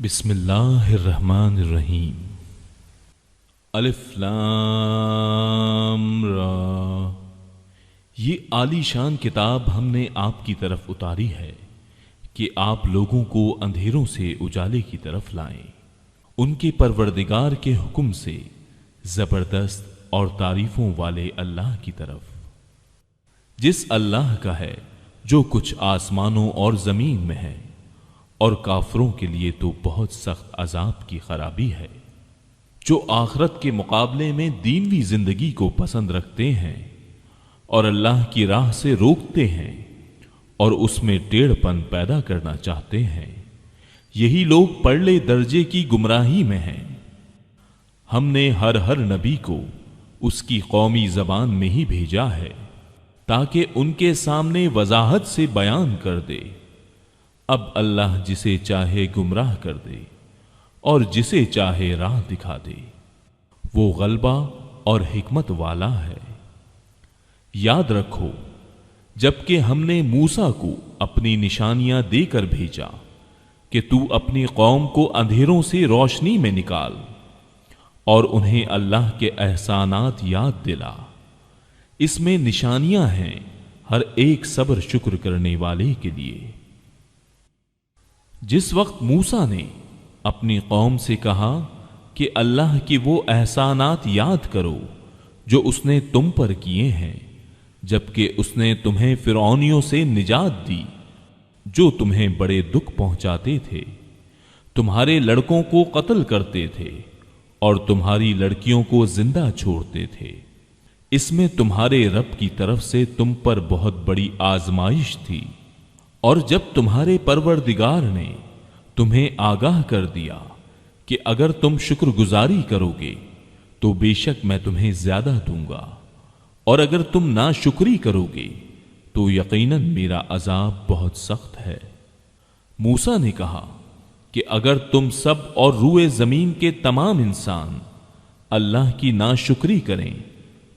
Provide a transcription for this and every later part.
بسم اللہ الرحمن الرحیم الف لام را۔ یہ عالی شان کتاب ہم نے آپ کی طرف اتاری ہے کہ آپ لوگوں کو اندھیروں سے اجالے کی طرف لائیں، ان کے پروردگار کے حکم سے زبردست اور تعریفوں والے اللہ کی طرف، جس اللہ کا ہے جو کچھ آسمانوں اور زمین میں ہے، اور کافروں کے لیے تو بہت سخت عذاب کی خرابی ہے۔ جو آخرت کے مقابلے میں دینوی زندگی کو پسند رکھتے ہیں اور اللہ کی راہ سے روکتے ہیں اور اس میں ٹیڑھ پن پیدا کرنا چاہتے ہیں، یہی لوگ پرلے درجے کی گمراہی میں ہیں۔ ہم نے ہر نبی کو اس کی قومی زبان میں ہی بھیجا ہے تاکہ ان کے سامنے وضاحت سے بیان کر دے۔ اب اللہ جسے چاہے گمراہ کر دے اور جسے چاہے راہ دکھا دے، وہ غلبہ اور حکمت والا ہے۔ یاد رکھو جبکہ ہم نے موسیٰ کو اپنی نشانیاں دے کر بھیجا کہ تو اپنی قوم کو اندھیروں سے روشنی میں نکال اور انہیں اللہ کے احسانات یاد دلا۔ اس میں نشانیاں ہیں ہر ایک صبر شکر کرنے والے کے لیے۔ جس وقت موسیٰ نے اپنی قوم سے کہا کہ اللہ کی وہ احسانات یاد کرو جو اس نے تم پر کیے ہیں، جبکہ اس نے تمہیں فرعونیوں سے نجات دی جو تمہیں بڑے دکھ پہنچاتے تھے، تمہارے لڑکوں کو قتل کرتے تھے اور تمہاری لڑکیوں کو زندہ چھوڑتے تھے، اس میں تمہارے رب کی طرف سے تم پر بہت بڑی آزمائش تھی۔ اور جب تمہارے پروردگار نے تمہیں آگاہ کر دیا کہ اگر تم شکر گزاری کرو گے تو بے شک میں تمہیں زیادہ دوں گا، اور اگر تم ناشکری کرو گے تو یقیناً میرا عذاب بہت سخت ہے۔ موسیٰ نے کہا کہ اگر تم سب اور روئے زمین کے تمام انسان اللہ کی ناشکری کریں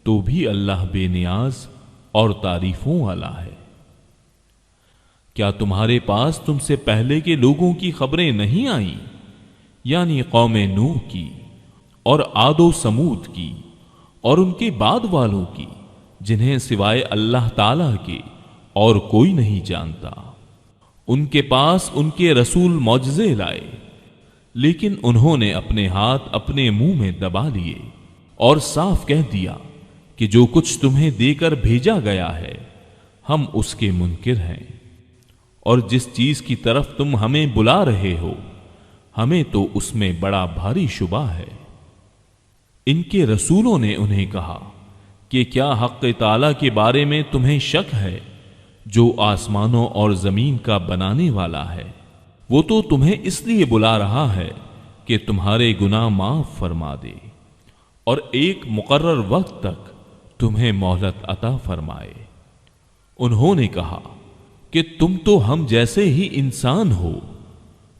تو بھی اللہ بے نیاز اور تعریفوں والا ہے۔ کیا تمہارے پاس تم سے پہلے کے لوگوں کی خبریں نہیں آئیں، یعنی قوم نوح کی اور عاد و سمود کی اور ان کے بعد والوں کی، جنہیں سوائے اللہ تعالی کے اور کوئی نہیں جانتا؟ ان کے پاس ان کے رسول معجزے لائے، لیکن انہوں نے اپنے ہاتھ اپنے منہ میں دبا لیے اور صاف کہہ دیا کہ جو کچھ تمہیں دے کر بھیجا گیا ہے ہم اس کے منکر ہیں، اور جس چیز کی طرف تم ہمیں بلا رہے ہو ہمیں تو اس میں بڑا بھاری شبہ ہے۔ ان کے رسولوں نے انہیں کہا کہ کیا حق تعالی کے بارے میں تمہیں شک ہے جو آسمانوں اور زمین کا بنانے والا ہے؟ وہ تو تمہیں اس لیے بلا رہا ہے کہ تمہارے گناہ معاف فرما دے اور ایک مقرر وقت تک تمہیں مہلت عطا فرمائے۔ انہوں نے کہا کہ تم تو ہم جیسے ہی انسان ہو،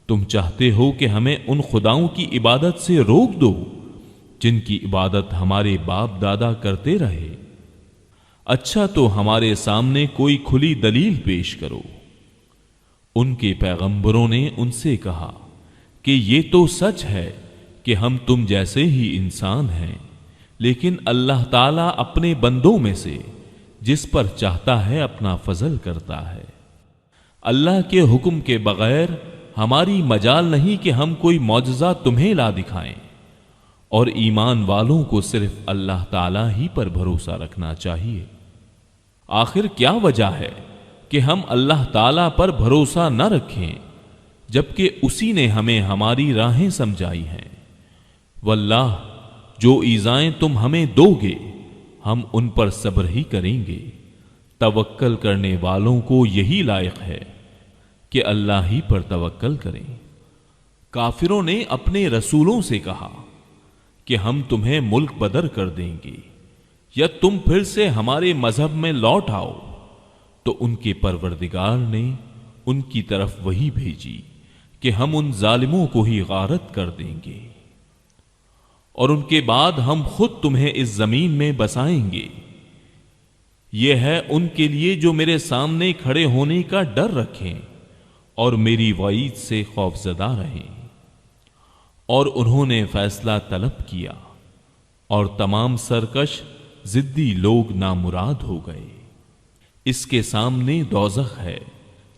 تم چاہتے ہو کہ ہمیں ان خداؤں کی عبادت سے روک دو جن کی عبادت ہمارے باپ دادا کرتے رہے۔ اچھا تو ہمارے سامنے کوئی کھلی دلیل پیش کرو۔ ان کے پیغمبروں نے ان سے کہا کہ یہ تو سچ ہے کہ ہم تم جیسے ہی انسان ہیں، لیکن اللہ تعالیٰ اپنے بندوں میں سے جس پر چاہتا ہے اپنا فضل کرتا ہے۔ اللہ کے حکم کے بغیر ہماری مجال نہیں کہ ہم کوئی معجزہ تمہیں لا دکھائیں، اور ایمان والوں کو صرف اللہ تعالیٰ ہی پر بھروسہ رکھنا چاہیے۔ آخر کیا وجہ ہے کہ ہم اللہ تعالیٰ پر بھروسہ نہ رکھیں جبکہ اسی نے ہمیں ہماری راہیں سمجھائی ہیں؟ واللہ جو ایذائیں تم ہمیں دو گے ہم ان پر صبر ہی کریں گے۔ توکل کرنے والوں کو یہی لائق ہے کہ اللہ ہی پر توکل کریں۔ کافروں نے اپنے رسولوں سے کہا کہ ہم تمہیں ملک بدر کر دیں گے یا تم پھر سے ہمارے مذہب میں لوٹ آؤ، تو ان کے پروردگار نے ان کی طرف وحی بھیجی کہ ہم ان ظالموں کو ہی غارت کر دیں گے، اور ان کے بعد ہم خود تمہیں اس زمین میں بسائیں گے۔ یہ ہے ان کے لیے جو میرے سامنے کھڑے ہونے کا ڈر رکھیں اور میری وعید سے خوف زدہ رہیں۔ اور انہوں نے فیصلہ طلب کیا اور تمام سرکش ضدی لوگ نامراد ہو گئے۔ اس کے سامنے دوزخ ہے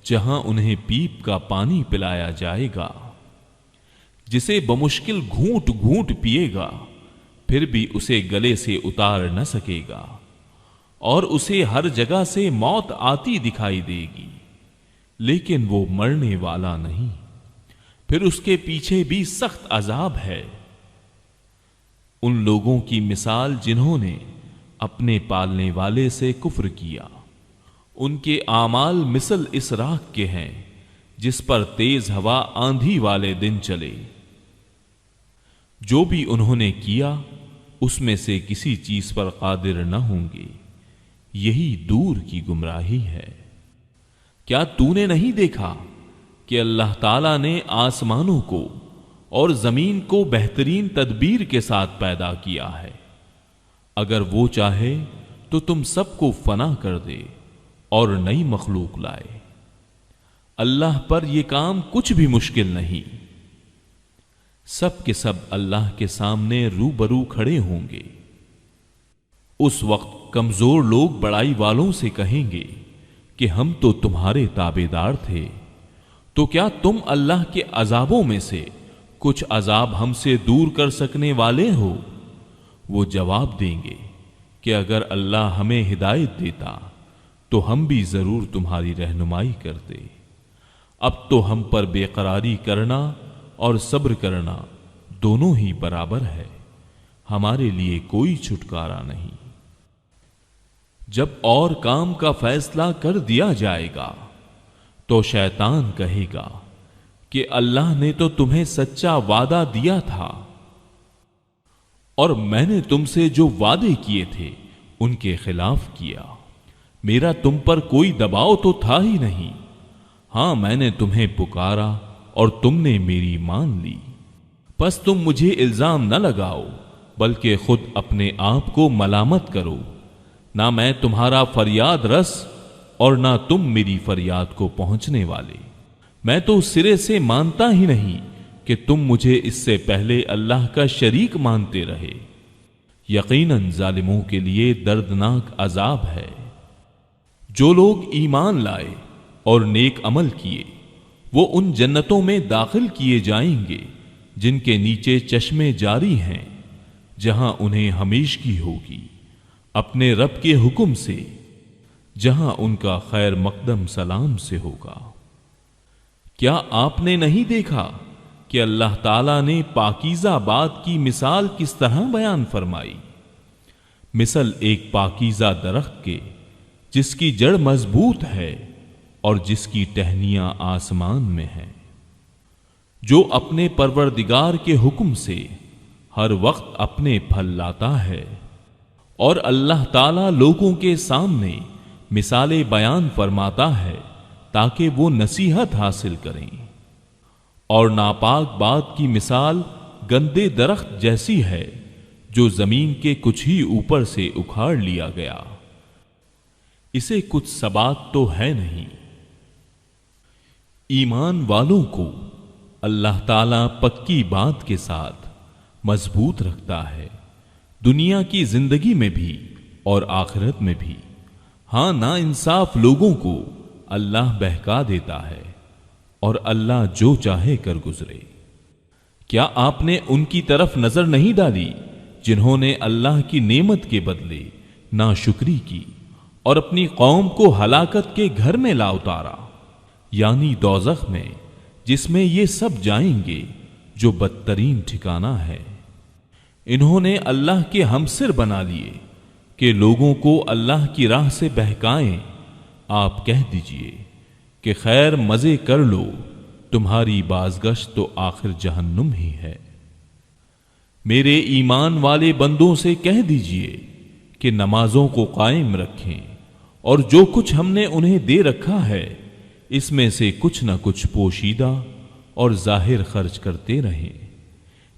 جہاں انہیں پیپ کا پانی پلایا جائے گا، جسے بمشکل گھونٹ گھونٹ پیے گا، پھر بھی اسے گلے سے اتار نہ سکے گا، اور اسے ہر جگہ سے موت آتی دکھائی دے گی، لیکن وہ مرنے والا نہیں۔ پھر اس کے پیچھے بھی سخت عذاب ہے۔ ان لوگوں کی مثال جنہوں نے اپنے پالنے والے سے کفر کیا، ان کے اعمال مثل اس راکھ کے ہیں جس پر تیز ہوا آندھی والے دن چلے۔ جو بھی انہوں نے کیا اس میں سے کسی چیز پر قادر نہ ہوں گے، یہی دور کی گمراہی ہے۔ کیا تو نے نہیں دیکھا کہ اللہ تعالیٰ نے آسمانوں کو اور زمین کو بہترین تدبیر کے ساتھ پیدا کیا ہے؟ اگر وہ چاہے تو تم سب کو فنا کر دے اور نئی مخلوق لائے۔ اللہ پر یہ کام کچھ بھی مشکل نہیں۔ سب کے سب اللہ کے سامنے روبرو کھڑے ہوں گے۔ اس وقت کمزور لوگ بڑائی والوں سے کہیں گے کہ ہم تو تمہارے تابعدار تھے، تو کیا تم اللہ کے عذابوں میں سے کچھ عذاب ہم سے دور کر سکنے والے ہو؟ وہ جواب دیں گے کہ اگر اللہ ہمیں ہدایت دیتا تو ہم بھی ضرور تمہاری رہنمائی کرتے۔ اب تو ہم پر بے قراری کرنا اور صبر کرنا دونوں ہی برابر ہے، ہمارے لیے کوئی چھٹکارا نہیں۔ جب اور کام کا فیصلہ کر دیا جائے گا تو شیطان کہے گا کہ اللہ نے تو تمہیں سچا وعدہ دیا تھا، اور میں نے تم سے جو وعدے کیے تھے ان کے خلاف کیا۔ میرا تم پر کوئی دباؤ تو تھا ہی نہیں۔ ہاں، میں نے تمہیں پکارا اور تم نے میری مان لی۔ پس تم مجھے الزام نہ لگاؤ بلکہ خود اپنے آپ کو ملامت کرو۔ نہ میں تمہارا فریاد رس اور نہ تم میری فریاد کو پہنچنے والے۔ میں تو سرے سے مانتا ہی نہیں کہ تم مجھے اس سے پہلے اللہ کا شریک مانتے رہے۔ یقیناً ظالموں کے لیے دردناک عذاب ہے۔ جو لوگ ایمان لائے اور نیک عمل کیے وہ ان جنتوں میں داخل کیے جائیں گے جن کے نیچے چشمے جاری ہیں، جہاں انہیں ہمیشگی ہوگی اپنے رب کے حکم سے، جہاں ان کا خیر مقدم سلام سے ہوگا۔ کیا آپ نے نہیں دیکھا کہ اللہ تعالیٰ نے پاکیزہ بات کی مثال کس طرح بیان فرمائی؟ مثل ایک پاکیزہ درخت کے جس کی جڑ مضبوط ہے اور جس کی ٹہنیاں آسمان میں ہیں، جو اپنے پروردگار کے حکم سے ہر وقت اپنے پھل لاتا ہے، اور اللہ تعالیٰ لوگوں کے سامنے مثالیں بیان فرماتا ہے تاکہ وہ نصیحت حاصل کریں۔ اور ناپاک بات کی مثال گندے درخت جیسی ہے جو زمین کے کچھ ہی اوپر سے اکھاڑ لیا گیا، اسے کچھ ثبات تو ہے نہیں۔ ایمان والوں کو اللہ تعالیٰ پکی بات کے ساتھ مضبوط رکھتا ہے، دنیا کی زندگی میں بھی اور آخرت میں بھی۔ ہاں، نا انصاف لوگوں کو اللہ بہکا دیتا ہے اور اللہ جو چاہے کر گزرے۔ کیا آپ نے ان کی طرف نظر نہیں ڈالی جنہوں نے اللہ کی نعمت کے بدلے ناشکری کی اور اپنی قوم کو ہلاکت کے گھر میں لا اتارا، یعنی دوزخ میں، جس میں یہ سب جائیں گے، جو بدترین ٹھکانہ ہے۔ انہوں نے اللہ کے ہمسر بنا لیے کہ لوگوں کو اللہ کی راہ سے بہکائیں۔ آپ کہہ دیجئے کہ خیر مزے کر لو، تمہاری بازگشت تو آخر جہنم ہی ہے۔ میرے ایمان والے بندوں سے کہہ دیجئے کہ نمازوں کو قائم رکھیں، اور جو کچھ ہم نے انہیں دے رکھا ہے اس میں سے کچھ نہ کچھ پوشیدہ اور ظاہر خرچ کرتے رہیں،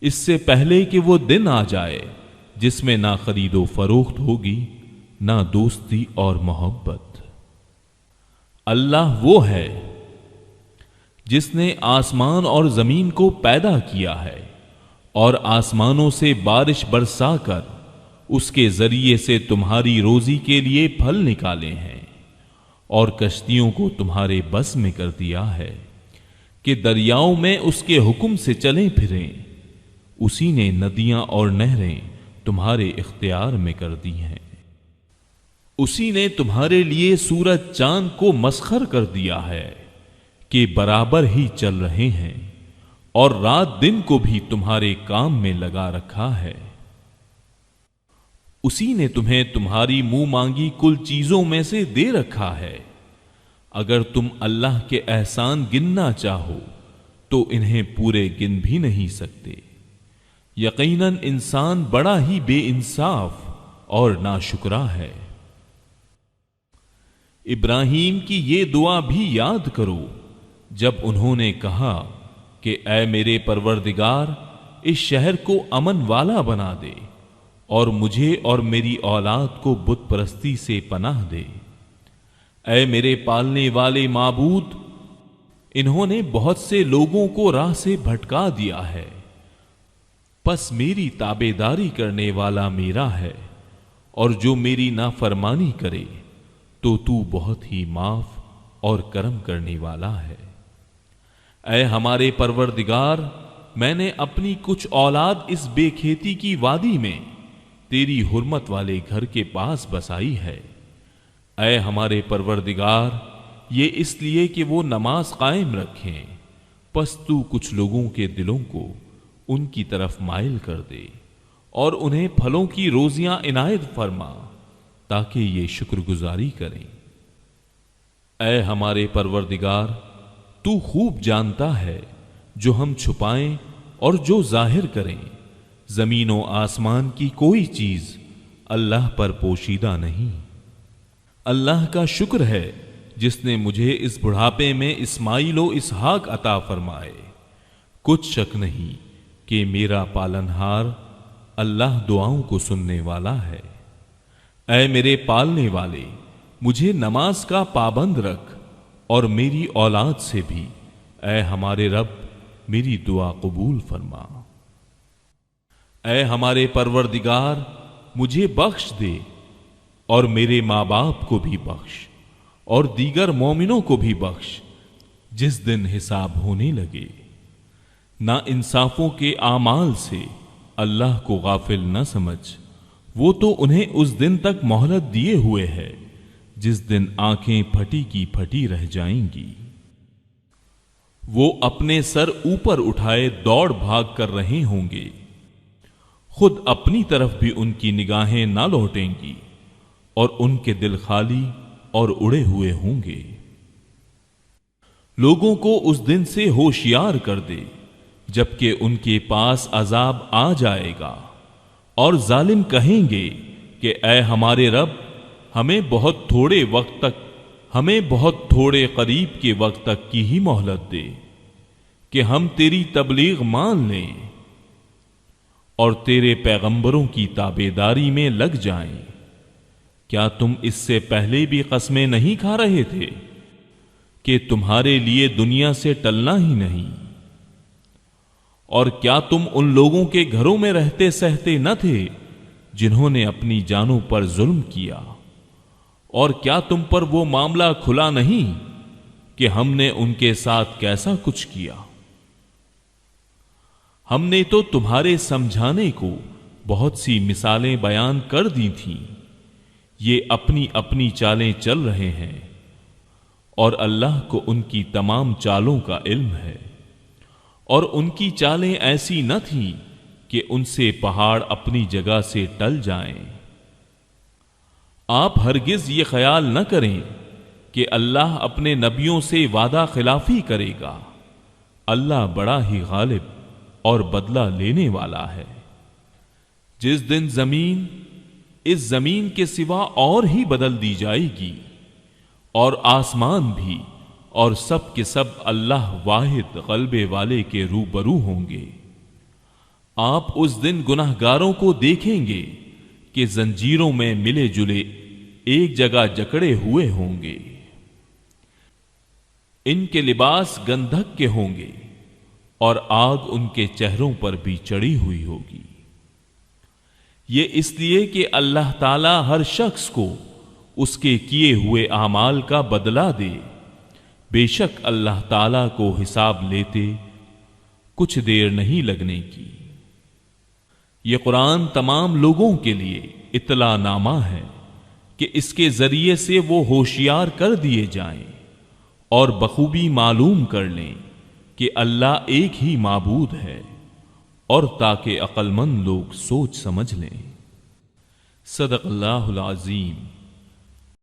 اس سے پہلے کہ وہ دن آ جائے جس میں نہ خرید و فروخت ہوگی نہ دوستی اور محبت۔ اللہ وہ ہے جس نے آسمان اور زمین کو پیدا کیا ہے اور آسمانوں سے بارش برسا کر اس کے ذریعے سے تمہاری روزی کے لیے پھل نکالے ہیں، اور کشتیوں کو تمہارے بس میں کر دیا ہے کہ دریاؤں میں اس کے حکم سے چلیں پھریں۔ اسی نے ندیاں اور نہریں تمہارے اختیار میں کر دی ہیں۔ اسی نے تمہارے لیے سورج چاند کو مسخر کر دیا ہے کہ برابر ہی چل رہے ہیں، اور رات دن کو بھی تمہارے کام میں لگا رکھا ہے۔ اسی نے تمہیں تمہاری منہ مانگی کل چیزوں میں سے دے رکھا ہے۔ اگر تم اللہ کے احسان گننا چاہو تو انہیں پورے گن بھی نہیں سکتے۔ یقیناً انسان بڑا ہی بے انصاف اور ناشکرا ہے۔ ابراہیم کی یہ دعا بھی یاد کرو جب انہوں نے کہا کہ اے میرے پروردگار، اس شہر کو امن والا بنا دے اور مجھے اور میری اولاد کو بت پرستی سے پناہ دے۔ اے میرے پالنے والے معبود، انہوں نے بہت سے لوگوں کو راہ سے بھٹکا دیا ہے، پس میری تابع داری کرنے والا میرا ہے، اور جو میری نافرمانی کرے تو تو بہت ہی معاف اور کرم کرنے والا ہے۔ اے ہمارے پروردگار، میں نے اپنی کچھ اولاد اس بے کھیتی کی وادی میں تیری حرمت والے گھر کے پاس بسائی ہے۔ اے ہمارے پروردگار، یہ اس لیے کہ وہ نماز قائم رکھیں، پس تو کچھ لوگوں کے دلوں کو ان کی طرف مائل کر دے اور انہیں پھلوں کی روزیاں عنایت فرما تاکہ یہ شکر گزاری کریں۔ اے ہمارے پروردگار، تو خوب جانتا ہے جو ہم چھپائیں اور جو ظاہر کریں۔ زمین و آسمان کی کوئی چیز اللہ پر پوشیدہ نہیں۔ اللہ کا شکر ہے جس نے مجھے اس بڑھاپے میں اسماعیل و اسحاق عطا فرمائے۔ کچھ شک نہیں کہ میرا پالنہار اللہ دعاؤں کو سننے والا ہے۔ اے میرے پالنے والے، مجھے نماز کا پابند رکھ اور میری اولاد سے بھی، اے ہمارے رب، میری دعا قبول فرما۔ اے ہمارے پروردگار، مجھے بخش دے اور میرے ماں باپ کو بھی بخش اور دیگر مومنوں کو بھی بخش جس دن حساب ہونے لگے۔ نا انصافوں کے اعمال سے اللہ کو غافل نہ سمجھ، وہ تو انہیں اس دن تک مہلت دیے ہوئے ہے جس دن آنکھیں پھٹی کی پھٹی رہ جائیں گی۔ وہ اپنے سر اوپر اٹھائے دوڑ بھاگ کر رہے ہوں گے، خود اپنی طرف بھی ان کی نگاہیں نہ لوٹیں گی، اور ان کے دل خالی اور اڑے ہوئے ہوں گے۔ لوگوں کو اس دن سے ہوشیار کر دے جبکہ ان کے پاس عذاب آ جائے گا، اور ظالم کہیں گے کہ اے ہمارے رب، ہمیں بہت تھوڑے قریب کے وقت تک کی ہی مہلت دے کہ ہم تیری تبلیغ مان لیں اور تیرے پیغمبروں کی تابعداری میں لگ جائیں۔ کیا تم اس سے پہلے بھی قسمیں نہیں کھا رہے تھے کہ تمہارے لیے دنیا سے ٹلنا ہی نہیں؟ اور کیا تم ان لوگوں کے گھروں میں رہتے سہتے نہ تھے جنہوں نے اپنی جانوں پر ظلم کیا؟ اور کیا تم پر وہ معاملہ کھلا نہیں کہ ہم نے ان کے ساتھ کیسا کچھ کیا؟ ہم نے تو تمہارے سمجھانے کو بہت سی مثالیں بیان کر دی تھیں، یہ اپنی اپنی چالیں چل رہے ہیں، اور اللہ کو ان کی تمام چالوں کا علم ہے۔ اور ان کی چالیں ایسی نہ تھیں کہ ان سے پہاڑ اپنی جگہ سے ٹل جائیں۔ آپ ہرگز یہ خیال نہ کریں کہ اللہ اپنے نبیوں سے وعدہ خلافی کرے گا۔ اللہ بڑا ہی غالب اور بدلہ لینے والا ہے۔ جس دن زمین اس زمین کے سوا اور ہی بدل دی جائے گی، اور آسمان بھی، اور سب کے سب اللہ واحد غلبے والے کے روبرو ہوں گے۔ آپ اس دن گناہگاروں کو دیکھیں گے کہ زنجیروں میں ملے جلے ایک جگہ جکڑے ہوئے ہوں گے۔ ان کے لباس گندھک کے ہوں گے، اور آگ ان کے چہروں پر بھی چڑھی ہوئی ہوگی۔ یہ اس لیے کہ اللہ تعالی ہر شخص کو اس کے کیے ہوئے اعمال کا بدلہ دے۔ بے شک اللہ تعالی کو حساب لیتے کچھ دیر نہیں لگنے کی۔ یہ قرآن تمام لوگوں کے لیے اطلاع نامہ ہے کہ اس کے ذریعے سے وہ ہوشیار کر دیے جائیں اور بخوبی معلوم کر لیں کہ اللہ ایک ہی معبود ہے، اور تاکہ عقل مند لوگ سوچ سمجھ لیں۔ صدق اللہ العظیم۔